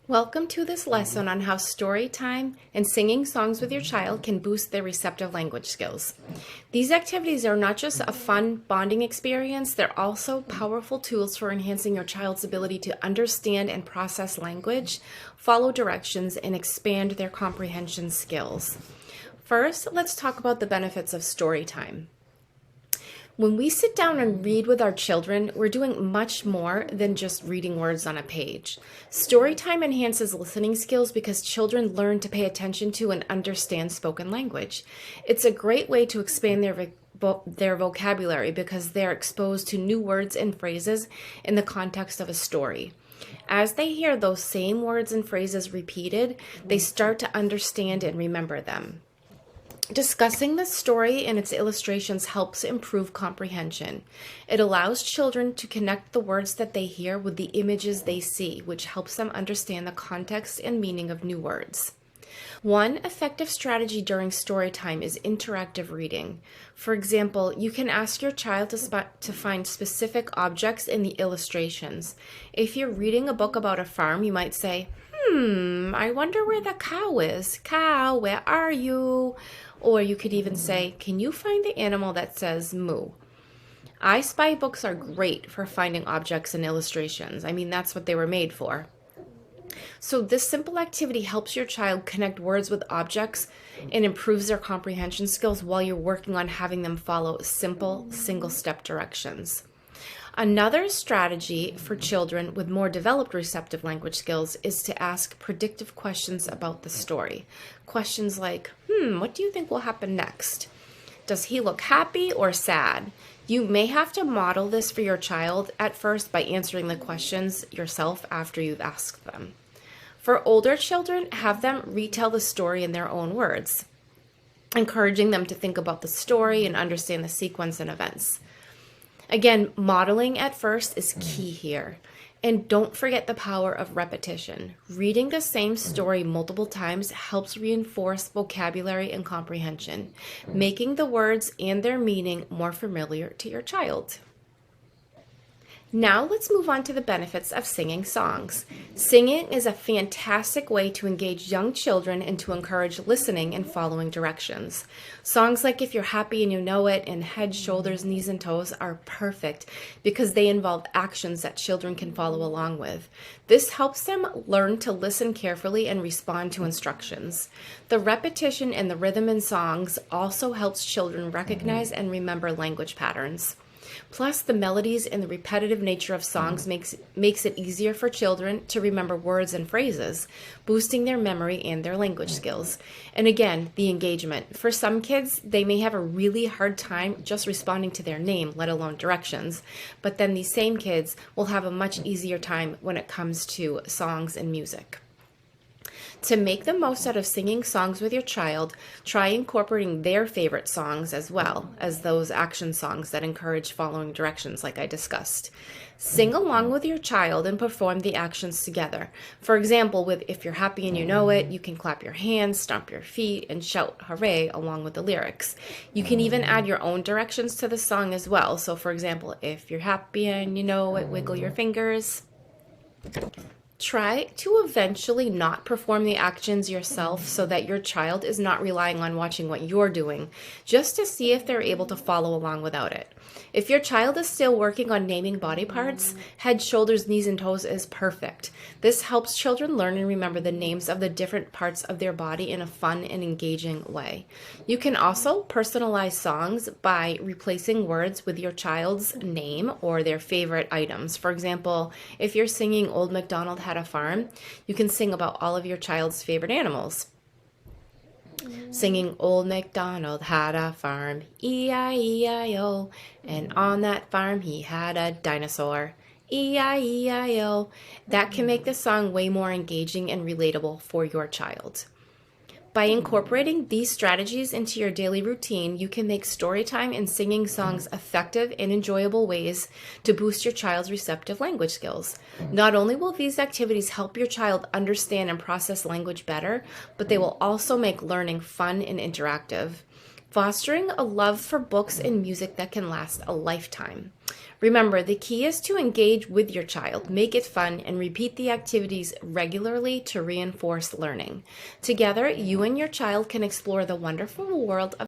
Welcome to this lesson on how story time and singing songs with your child can boost their receptive language skills. These activities are not just a fun bonding experience, they're also powerful tools for enhancing your child's ability to understand and process language, follow directions, and expand their comprehension skills. First, let's talk about the benefits of story time. When we sit down and read with our children, we're doing much more than just reading words on a page. Storytime enhances listening skills because children learn to pay attention to and understand spoken language. It's a great way to expand their vocabulary because they're exposed to new words and phrases in the context of a story. As they hear those same words and phrases repeated, they start to understand and remember them. Discussing the story and its illustrations helps improve comprehension. It allows children to connect the words that they hear with the images they see, which helps them understand the context and meaning of new words. One effective strategy during story time is interactive reading. For example, you can ask your child to find specific objects in the illustrations. If you're reading a book about a farm, you might say, I wonder where the cow is. Cow, where are you? Or you could even say, can you find the animal that says moo? I Spy books are great for finding objects and illustrations. That's what they were made for. So this simple activity helps your child connect words with objects and improves their comprehension skills while you're working on having them follow simple, single-step directions. Another strategy for children with more developed receptive language skills is to ask predictive questions about the story. Questions like, what do you think will happen next? Does he look happy or sad? You may have to model this for your child at first by answering the questions yourself after you've asked them. For older children, have them retell the story in their own words, encouraging them to think about the story and understand the sequence and events. Again, modeling at first is key here. And don't forget the power of repetition. Reading the same story multiple times helps reinforce vocabulary and comprehension, making the words and their meaning more familiar to your child. Now let's move on to the benefits of singing songs. Singing is a fantastic way to engage young children and to encourage listening and following directions. Songs like If You're Happy and You Know It and Head, Shoulders, Knees, and Toes are perfect because they involve actions that children can follow along with. This helps them learn to listen carefully and respond to instructions. The repetition and the rhythm in songs also helps children recognize and remember language patterns. Plus, the melodies and the repetitive nature of songs makes it easier for children to remember words and phrases, boosting their memory and their language skills. And again, the engagement. For some kids, they may have a really hard time just responding to their name, let alone directions. But then these same kids will have a much easier time when it comes to songs and music. To make the most out of singing songs with your child, try incorporating their favorite songs as well as those action songs that encourage following directions like I discussed. Sing along with your child and perform the actions together. For example, with If You're Happy and You Know It, you can clap your hands, stomp your feet, and shout hooray along with the lyrics. You can even add your own directions to the song as well. So for example, if you're happy and you know it, wiggle your fingers. Try to eventually not perform the actions yourself so that your child is not relying on watching what you're doing, just to see if they're able to follow along without it. If your child is still working on naming body parts, head, shoulders, knees, and toes is perfect. This helps children learn and remember the names of the different parts of their body in a fun and engaging way. You can also personalize songs by replacing words with your child's name or their favorite items. For example, if you're singing Old MacDonald Had a Farm, you can sing about all of your child's favorite animals. Singing Old MacDonald had a farm, E-I-E-I-O, and on that farm he had a dinosaur, E-I-E-I-O. That can make the song way more engaging and relatable for your child. By incorporating these strategies into your daily routine, you can make storytime and singing songs effective and enjoyable ways to boost your child's receptive language skills. Not only will these activities help your child understand and process language better, but they will also make learning fun and interactive, fostering a love for books and music that can last a lifetime. Remember, the key is to engage with your child, make it fun, and repeat the activities regularly to reinforce learning. Together, you and your child can explore the wonderful world of